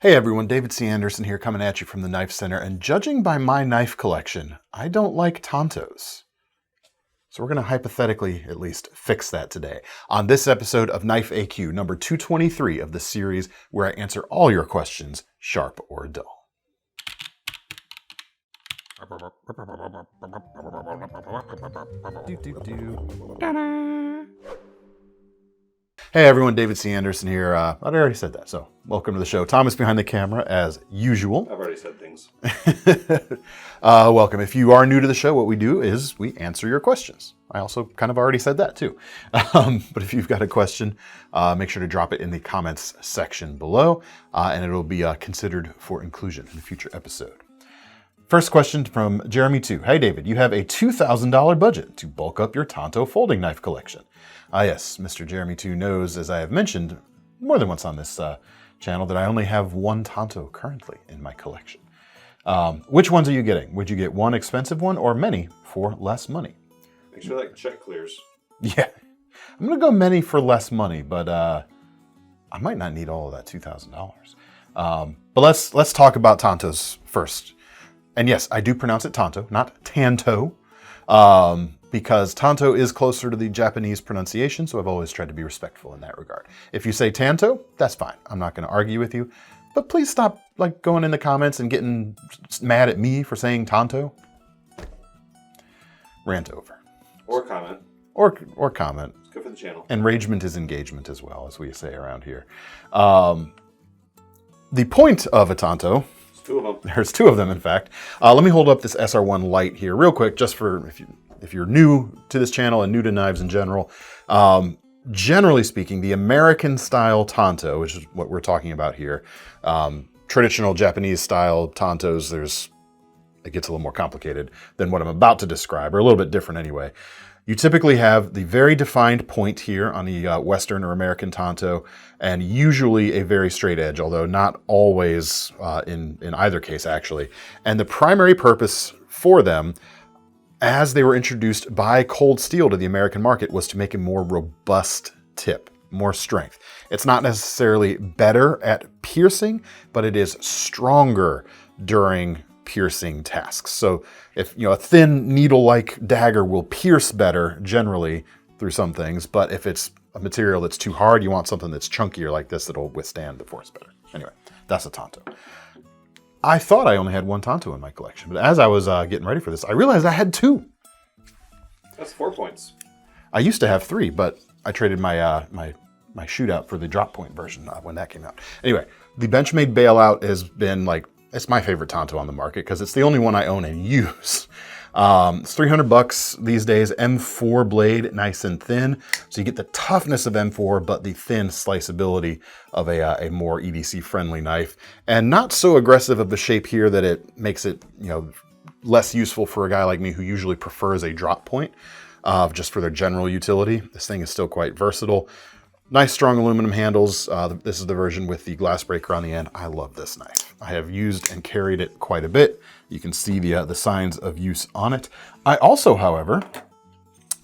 Hey everyone, David C. Anderson here coming at you from the Knife Center, and judging by my knife collection, I don't like Tantos. So we're going to hypothetically at least fix that today on this episode of Knife AQ number 223 of the series where I answer all your questions, sharp or dull. Hey everyone, David C. Anderson here. I already said that, so welcome to the show. Thomas behind the camera, as usual. I've already said things. Welcome. If you are new to the show, what we do is we answer your questions. I also kind of already said that too. But if you've got a question, make sure to drop it in the comments section below, and it'll be considered for inclusion in a future episode. First question from Jeremy 2. Hey David, you have a $2,000 budget to bulk up your Tanto folding knife collection. Yes, Mr. Jeremy 2 knows, as I have mentioned more than once on this channel, that I only have one Tanto currently in my collection. Which ones are you getting? Would you get one expensive one or many for less money? Make sure that check clears. Yeah, I'm going to go many for less money, but I might not need all of that $2,000. But let's talk about Tantos first. And yes, I do pronounce it Tanto, not Tanto, because Tanto is closer to the Japanese pronunciation, so I've always tried to be respectful in that regard. If you say Tanto, that's fine. I'm not going to argue with you, but please stop going in the comments and getting mad at me for saying Tanto. Rant over. Or comment. Or comment. It's good for the channel. Enragement is engagement as well, as we say around here. The point of a Tanto... Two of them. There's two of them, in fact. Let me hold up this SR1 light here real quick, just for if you're new to this channel and new to knives in general. Generally speaking, the American-style Tanto, which is what we're talking about here, traditional Japanese-style Tantos, it gets a little more complicated than what I'm about to describe, or a little bit different anyway. You typically have the very defined point here on the Western or American Tanto, and usually a very straight edge, although not always in either case, actually. And the primary purpose for them, as they were introduced by Cold Steel to the American market, was to make a more robust tip, more strength. It's not necessarily better at piercing, but it is stronger during piercing tasks. So if a thin needle-like dagger will pierce better generally through some things, but if it's a material that's too hard, you want something that's chunkier like this that'll withstand the force better. Anyway, that's a Tanto. I thought I only had one Tanto in my collection, but as I was getting ready for this, I realized I had two. That's 4 points. I used to have three, but I traded my my shootout for the drop point version when that came out. Anyway, the Benchmade Bailout has been it's my favorite Tanto on the market because it's the only one I own and use. It's $300 these days, M4 blade, nice and thin. So you get the toughness of M4, but the thin sliceability of a more EDC-friendly knife. And not so aggressive of a shape here that it makes it, less useful for a guy like me who usually prefers a drop point, just for their general utility. This thing is still quite versatile. Nice strong aluminum handles. This is the version with the glass breaker on the end. I love this knife. I have used and carried it quite a bit. You can see the signs of use on it. I also, however,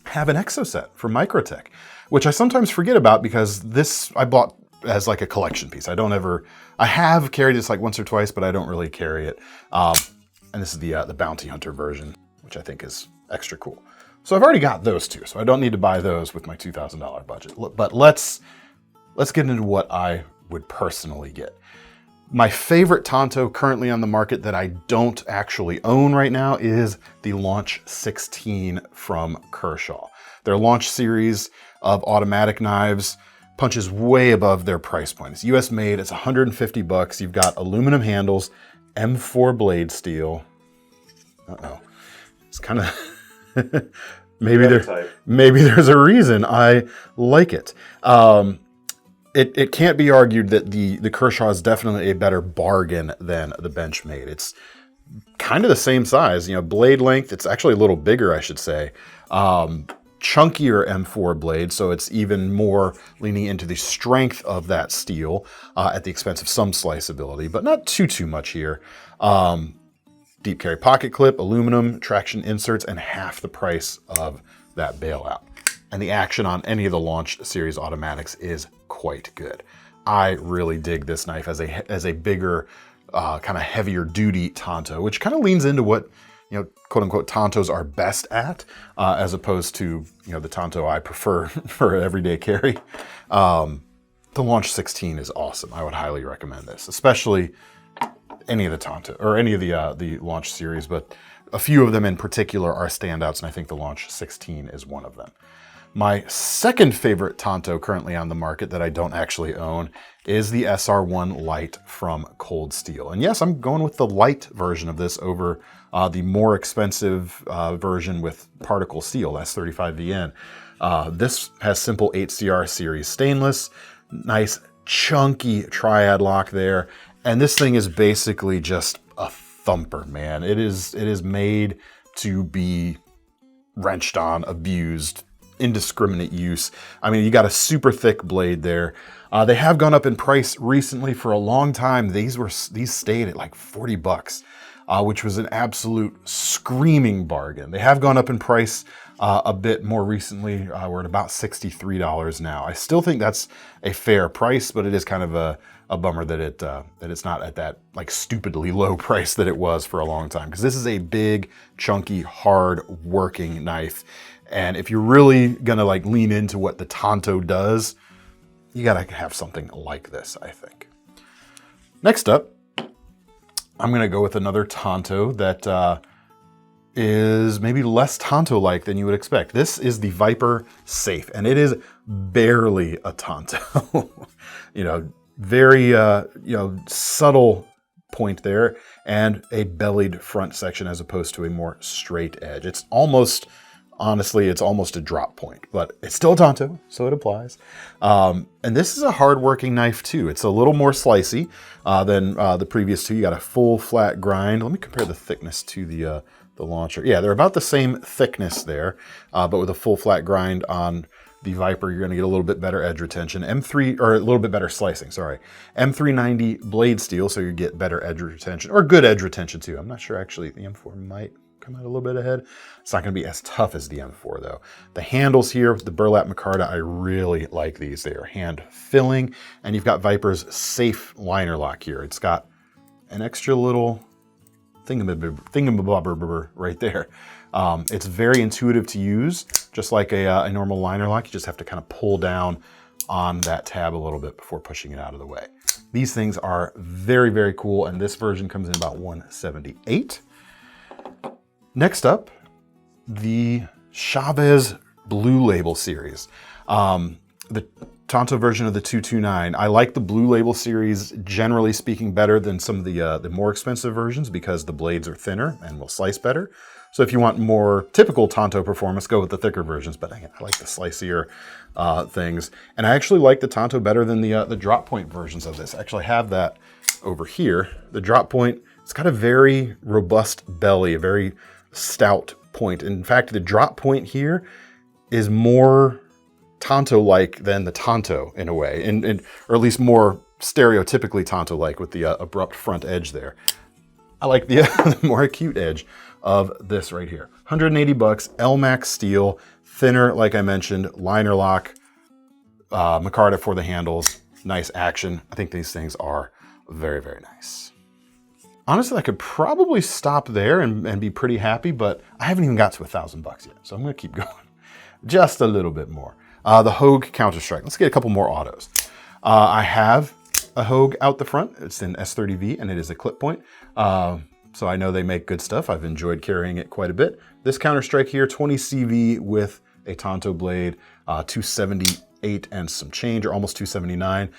have an Exoset from Microtech, which I sometimes forget about because this I bought as a collection piece. I have carried this once or twice, but I don't really carry it. And this is the Bounty Hunter version, which I think is extra cool. So I've already got those two, so I don't need to buy those with my $2,000 budget. But let's get into what I would personally get. My favorite Tanto currently on the market that I don't actually own right now is the Launch 16 from Kershaw. Their Launch series of automatic knives punches way above their price point. It's US made, it's $150. You've got aluminum handles, M4 blade steel. Uh-oh. It's kind of... maybe there's a reason I like it. It can't be argued that the Kershaw is definitely a better bargain than the Benchmade. It's kind of the same size, blade length. It's actually a little bigger, I should say. Chunkier M4 blade, so it's even more leaning into the strength of that steel at the expense of some sliceability, but not too much here. Deep carry pocket clip, aluminum, traction inserts, and half the price of that bailout. And the action on any of the Launch series automatics is quite good. I really dig this knife as a bigger, kind of heavier duty Tanto, which kind of leans into what, quote unquote, Tantos are best at, as opposed to, the Tanto I prefer for everyday carry. The Launch 16 is awesome. I would highly recommend this, especially any of the Tanto or any of the Launch series, but a few of them in particular are standouts, and I think the Launch 16 is one of them. My second favorite Tanto currently on the market that I don't actually own is the SR1 Lite from Cold Steel. And yes, I'm going with the light version of this over the more expensive version with particle steel, S35VN. This has simple 8CR series stainless, nice chunky triad lock there. And this thing is basically just a thumper, man. It is made to be wrenched on, abused, indiscriminate use. I mean, you got a super thick blade there. They have gone up in price recently. For a long time, these stayed at like $40, which was an absolute screaming bargain. They have gone up in price a bit more recently. We're at about $63 now. I still think that's a fair price, but it is kind of a bummer that it's not at that like stupidly low price that it was for a long time, because this is a big, chunky, hard working knife. And if you're really gonna like lean into what the Tanto does, you gotta have something like this, I think. Next up, I'm gonna go with another Tanto that is maybe less Tanto-like than you would expect. This is the Viper Safe, and it is barely a Tanto. Very subtle point there, and a bellied front section as opposed to a more straight edge. It's almost, honestly, it's almost a drop point, but it's still a Tanto, so it applies. And this is a hard-working knife too. It's a little more slicey than the previous two. You got a full flat grind. Let me compare the thickness to the launcher. Yeah, they're about the same thickness there, but with a full flat grind on the Viper, you're gonna get a little bit better edge retention. M3, or a little bit better slicing, sorry. M390 blade steel, so you get better edge retention, or good edge retention too. I'm not sure, actually, the M4 might come out a little bit ahead. It's not gonna be as tough as the M4 though. The handles here, the burlap micarta, I really like these. They are hand filling, and you've got Viper's safe liner lock here. It's got an extra little thingamabobber right there. It's very intuitive to use, just like a normal liner lock. You just have to kind of pull down on that tab a little bit before pushing it out of the way. These things are very, very cool, and this version comes in about $178. Next up, the Chavez Blue Label series. The Tanto version of the 229. I like the Blue Label series, generally speaking, better than some of the more expensive versions because the blades are thinner and will slice better. So if you want more typical Tanto performance, go with the thicker versions, but I like the slicier things. And I actually like the Tanto better than the drop point versions of this. I actually have that over here. The drop point, it's got a very robust belly, a very stout point. In fact, the drop point here is more Tanto-like than the Tanto in a way, or at least more stereotypically Tanto-like with the abrupt front edge there. I like the more acute edge of this right here. $180, LMAX steel, thinner, like I mentioned, liner lock, micarta for the handles, nice action. I think these things are very, very nice. Honestly, I could probably stop there and be pretty happy, but I haven't even got to $1,000 yet, so I'm gonna keep going just a little bit more. The Hogue Counter-Strike. Let's get a couple more autos. I have a Hogue out the front. It's in S30V, and it is a clip point. So I know they make good stuff. I've enjoyed carrying it quite a bit. This Counter-Strike here, 20 CV with a Tanto blade, 278 and some change, or almost 279.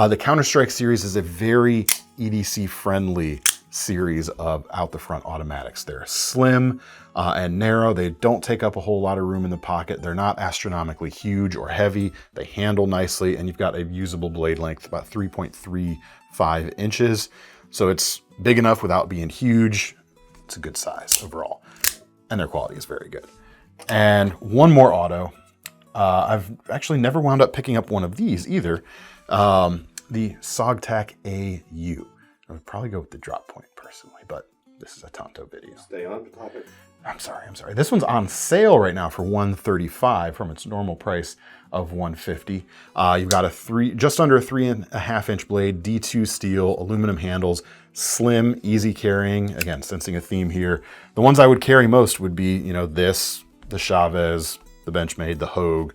The Counter-Strike series is a very EDC-friendly series of out-the-front automatics. They're slim and narrow. They don't take up a whole lot of room in the pocket. They're not astronomically huge or heavy. They handle nicely, and you've got a usable blade length, about 3.35 inches. So it's big enough without being huge. It's a good size overall, and their quality is very good. And one more auto. I've actually never wound up picking up one of these either. The Sogtac AU. I would probably go with the drop point personally, but This is a Tanto video. Stay on topic. I'm sorry. This one's on sale right now for $135 from its normal price of $150. You've got just under a 3.5 inch blade, D2 steel, aluminum handles, slim, easy carrying. Again, sensing a theme here. The ones I would carry most would be, this, the Chavez, the Benchmade, the Hogue,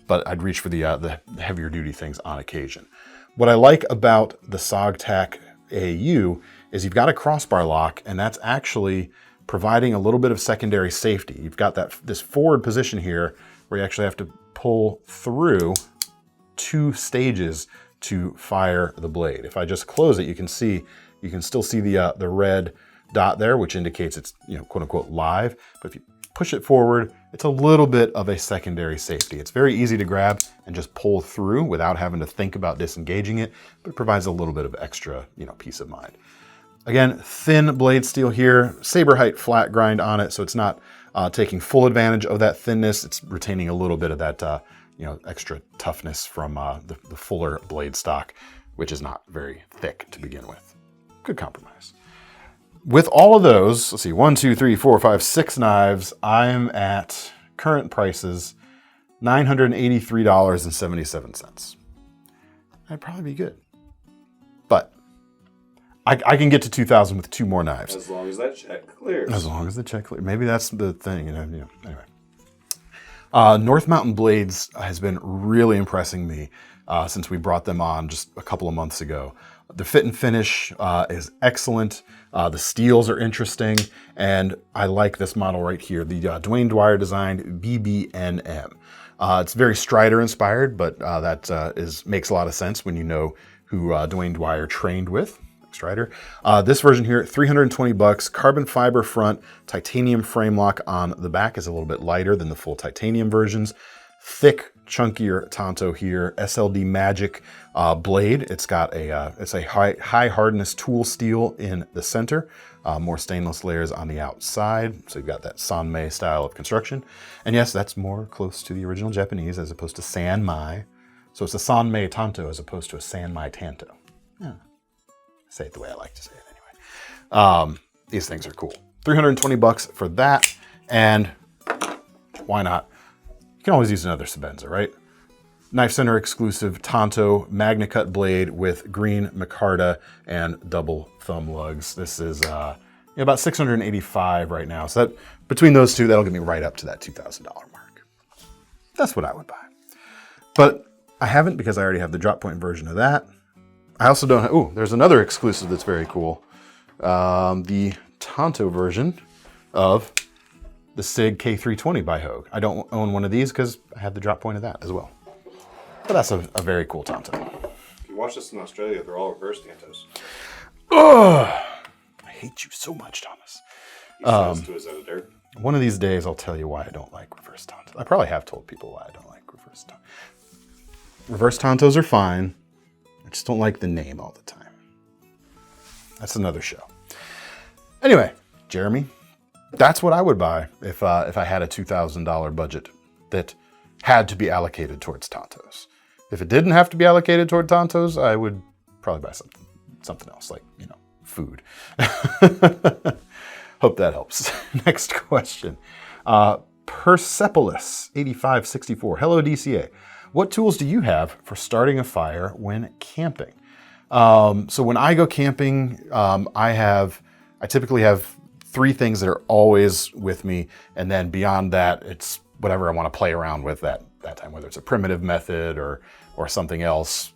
but I'd reach for the heavier duty things on occasion. What I like about the SOGTAC AU is you've got a crossbar lock, and that's actually providing a little bit of secondary safety. You've got this forward position here where you actually have to pull through 2 stages to fire the blade. If I just close it, you can still see the red dot there, which indicates it's, quote unquote live. But if you push it forward, it's a little bit of a secondary safety. It's very easy to grab and just pull through without having to think about disengaging it, but it provides a little bit of extra, peace of mind. Again, thin blade steel here, saber height flat grind on it, so it's not taking full advantage of that thinness. It's retaining a little bit of that, extra toughness from the fuller blade stock, which is not very thick to begin with. Good compromise. With all of those, let's see, 1, 2, 3, 4, 5, 6 knives, I'm at current prices, $983.77. That'd probably be good. But I can get to 2,000 with 2 more knives. As long as that check clears. As long as the check clears. Maybe that's the thing, Anyway. North Mountain Blades has been really impressing me since we brought them on just a couple of months ago. The fit and finish is excellent. The steels are interesting. And I like this model right here, the Dwayne Dwyer designed BBNM. It's very Strider inspired, but that makes a lot of sense when you know who Dwayne Dwyer trained with. Strider. This version here, $320, carbon fiber front, titanium frame lock on the back, is a little bit lighter than the full titanium versions. Thick, chunkier Tanto here, SLD Magic blade. It's got it's a high hardness tool steel in the center, more stainless layers on the outside. So you've got that Sanmei style of construction. And yes, that's more close to the original Japanese as opposed to Sanmai. So it's a Sanmei Tanto as opposed to a Sanmai Tanto. Yeah. Say it the way I like to say it anyway. These things are cool. $320 for that, and why not? You can always use another Sebenza, right? KnifeCenter exclusive Tanto Magna Cut blade with green micarta and double thumb lugs. This is about $685 right now. So that between those two, that'll get me right up to that $2,000 mark. That's what I would buy. But I haven't because I already have the drop point version of that. I also don't have, there's another exclusive that's very cool. The Tanto version of the SIG K320 by Hogue. I don't own one of these because I have the drop point of that as well. But that's a very cool Tanto. If you watch this in Australia, they're all reverse Tantos. Oh, I hate you so much, Thomas. He says to his editor. One of these days, I'll tell you why I don't like reverse Tantos. I probably have told people why I don't like reverse Tantos. Reverse Tantos are fine. I just don't like the name all the time. That's another show. Anyway, Jeremy, that's what I would buy if I had a $2,000 budget that had to be allocated towards Tantos. If it didn't have to be allocated toward Tantos, I would probably buy something else, like, food. Hope that helps. Next question. Persepolis 8564. Hello, DCA. What tools do you have for starting a fire when camping? So when I go camping, I typically have 3 things that are always with me. And then beyond that, it's whatever I want to play around with that time, whether it's a primitive method or something else.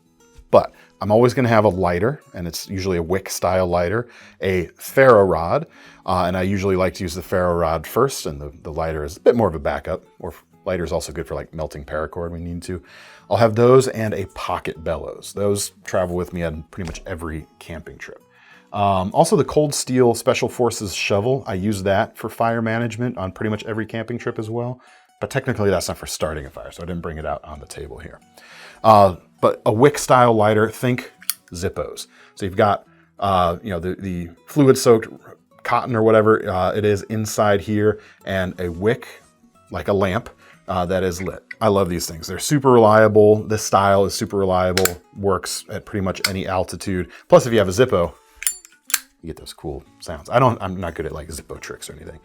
But I'm always going to have a lighter, and it's usually a wick style lighter, a ferro rod, and I usually like to use the ferro rod first, and the lighter is a bit more of a backup, or lighter is also good for like melting paracord when you need to. I'll have those and a pocket bellows. Those travel with me on pretty much every camping trip. Also the cold steel Special Forces shovel. I use that for fire management on pretty much every camping trip as well. But technically that's not for starting a fire, so I didn't bring it out on the table here. But a wick style lighter, think Zippos. So you've got the fluid soaked cotton or whatever it is inside here, and a wick, like a lamp, that is lit. I love these things. They're super reliable. This style is super reliable, works at pretty much any altitude. Plus, if you have a Zippo, You get those cool sounds. I'm not good at like Zippo tricks or anything.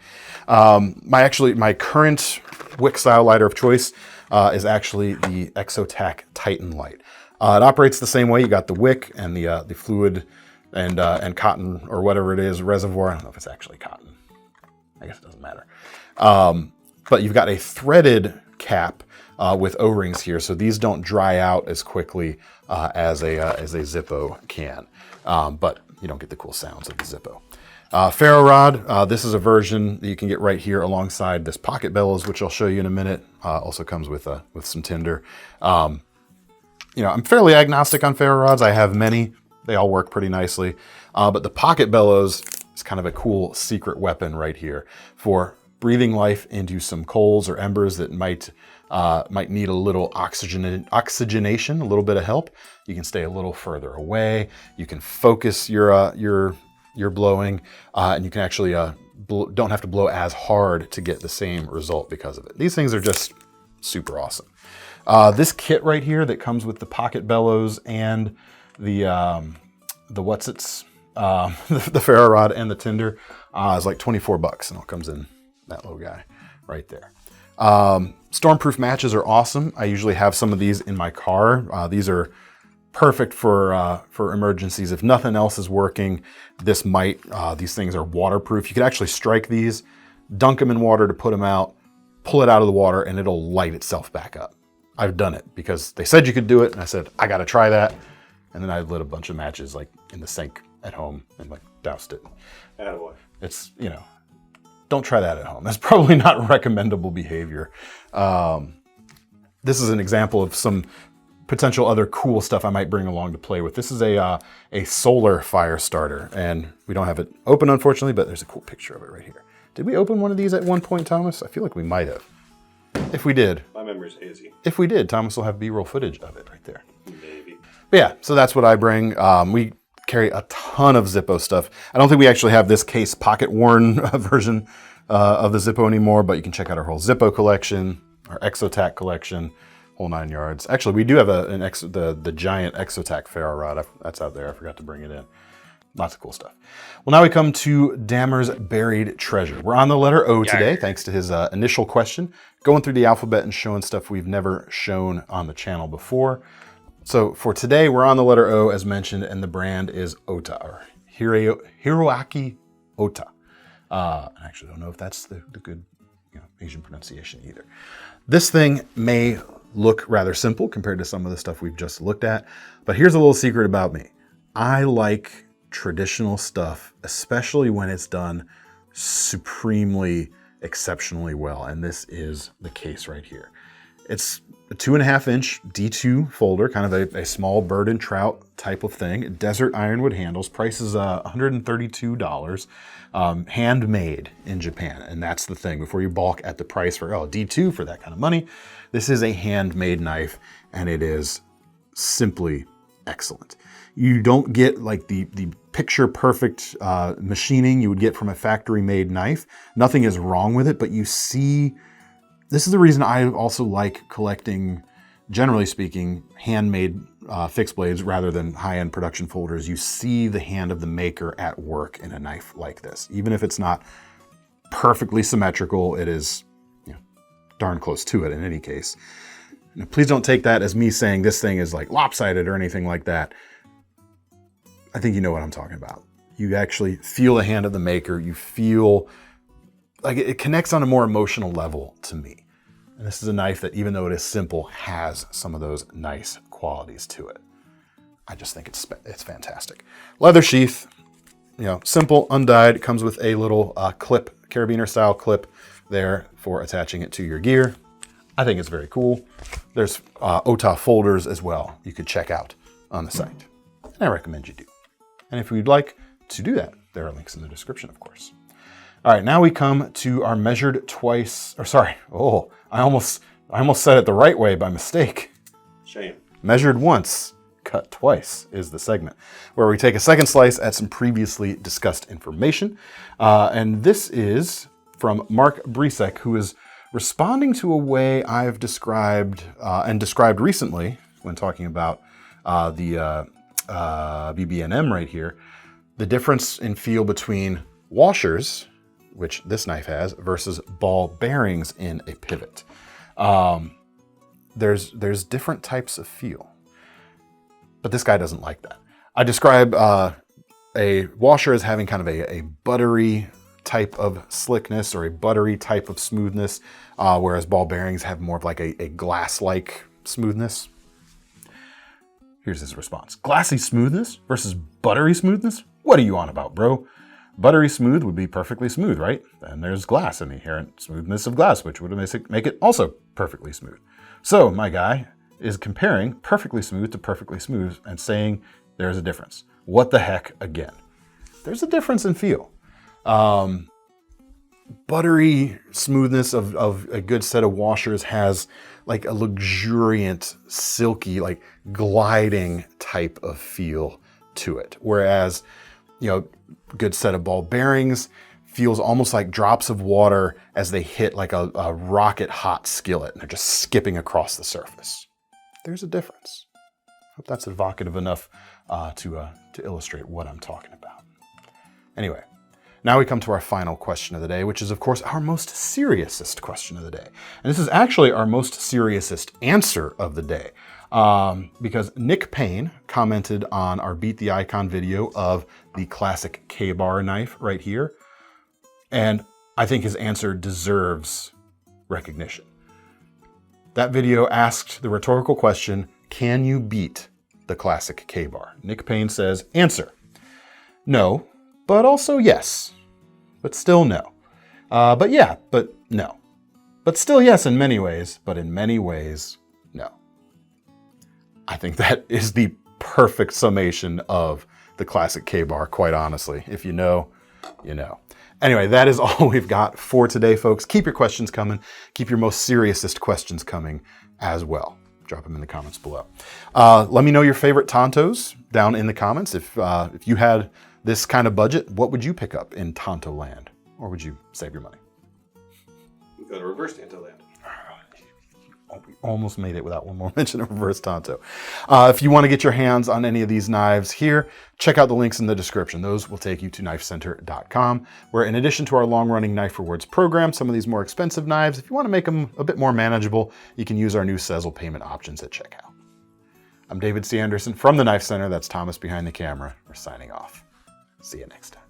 My current wick style lighter of choice is actually the Exotac Titan light. It operates the same way. You got the wick and the fluid and cotton or whatever it is reservoir. I don't know if it's actually cotton. I guess it doesn't matter. But you've got a threaded cap with O-rings here, so these don't dry out as quickly as a Zippo can. But you don't get the cool sounds of the Zippo. Ferro rod, this is a version that you can get right here alongside this pocket bellows, which I'll show you in a minute. Also comes with some tinder. I'm fairly agnostic on ferro rods. I have many. They all work pretty nicely. But the pocket bellows is kind of a cool secret weapon right here for breathing life into some coals or embers that might need a little oxygenation, a little bit of help. You can stay a little further away. You can focus your blowing, and you can actually don't have to blow as hard to get the same result because of it. These things are just super awesome. This kit right here that comes with the pocket bellows and the ferro rod and the tinder is like $24, and it comes in that little guy right there. Stormproof matches are awesome. I usually have some of these in my car. These are perfect for emergencies. If nothing else is working, these things are waterproof. You can actually strike these, dunk them in water to put them out, pull it out of the water, and it'll light itself back up. I've done it because they said you could do it, and I said, I gotta try that. And then I lit a bunch of matches like in the sink at home and like doused it. Attaboy. It's, don't try that at home. That's probably not recommendable behavior. This is an example of some potential other cool stuff I might bring along to play with. This is a solar fire starter, and we don't have it open, unfortunately, but there's a cool picture of it right here. Did we open one of these at one point, Thomas? I feel like we might have. If we did. My memory's hazy. If we did, Thomas will have B-roll footage of it right there. Maybe. But yeah, so that's what I bring. We carry a ton of Zippo stuff. I don't think we actually have this case pocket worn version of the Zippo anymore, but you can check out our whole Zippo collection, our Exotac collection, whole 9 yards. Actually, we do have the giant Exotac ferro rod. That's out there. I forgot to bring it in. Lots of cool stuff. Well, now we come to Damyr's buried treasure. We're on the letter O today, thanks to his initial question, going through the alphabet and showing stuff we've never shown on the channel before. So for today, we're on the letter O, as mentioned, and the brand is Ohta, or Hiroaki Ohta. I actually don't know if that's the good Asian pronunciation either. This thing may look rather simple compared to some of the stuff we've just looked at, but here's a little secret about me. I like traditional stuff, especially when it's done supremely, exceptionally well, and this is the case right here. It's a 2.5-inch D2 folder, kind of a small bird and trout type of thing. Desert ironwood handles. Price is $132, handmade in Japan, and that's the thing. Before you balk at the price for D2 for that kind of money, this is a handmade knife, and it is simply excellent. You don't get like the picture perfect machining you would get from a factory made knife. Nothing is wrong with it, but you see, this is the reason I also like collecting, generally speaking, handmade fixed blades rather than high-end production folders. You see the hand of the maker at work in a knife like this. Even if it's not perfectly symmetrical, it is darn close to it in any case. Now, please don't take that as me saying this thing is like lopsided or anything like that. I think you know what I'm talking about. You actually feel the hand of the maker. You feel like it connects on a more emotional level to me. And this is a knife that, even though it is simple, has some of those nice qualities to it. I just think it's fantastic. Leather sheath, simple, undyed. It comes with a little clip, carabiner style clip there for attaching it to your gear. I think it's very cool. There's Ohta folders as well you could check out on the site. And I recommend you do. And if you'd like to do that, there are links in the description, of course. All right, now we come to our measured twice, or sorry, I almost said it the right way by mistake. Shame. Measured once, cut twice is the segment, where we take a second slice at some previously discussed information. And this is from Mark Brisek, who is responding to a way I've described and described recently when talking about the BB&M right here. the difference in feel between washers, which this knife has, versus ball bearings in a pivot. There's different types of feel, but this guy doesn't like that. I describe a washer as having kind of a buttery type of slickness or a buttery type of smoothness, whereas ball bearings have more of like a glass-like smoothness. Here's his response. Glassy smoothness versus buttery smoothness? What are you on about, bro? Buttery smooth would be perfectly smooth, right? Then there's glass and the inherent smoothness of glass, which would make it also perfectly smooth. So my guy is comparing perfectly smooth to perfectly smooth and saying there's a difference. What the heck again? There's a difference in feel. Buttery smoothness of a good set of washers has like a luxuriant, silky, like gliding type of feel to it. Whereas, good set of ball bearings feels almost like drops of water as they hit like a rocket hot skillet and they're just skipping across the surface. There's a difference. Hope that's evocative enough to illustrate what I'm talking about. Anyway, now we come to our final question of the day, which is of course our most seriousest question of the day. And this is actually our most seriousest answer of the day. Because Nick Payne commented on our Beat the Icon video of the classic K-bar knife right here. And I think his answer deserves recognition. That video asked the rhetorical question, can you beat the classic K-bar? Nick Payne says, answer, no, but also yes, but still no. But yeah, but no. But still yes in many ways, but in many ways, no. I think that is the perfect summation of the classic K-bar, quite honestly. If you know, you know. Anyway, that is all we've got for today, folks. Keep your questions coming. Keep your most seriousest questions coming as well. Drop them in the comments below. Let me know your favorite Tantos down in the comments. If you had this kind of budget, what would you pick up in Tanto land? Or would you save your money? We go to reverse Tanto land. We almost made it without one more mention of reverse Tanto. If you want to get your hands on any of these knives here, check out the links in the description. Those will take you to KnifeCenter.com, where in addition to our long-running Knife Rewards program, some of these more expensive knives, if you want to make them a bit more manageable, you can use our new Sezzle payment options at checkout. I'm David C. Anderson from the Knife Center. That's Thomas behind the camera. We're signing off. See you next time.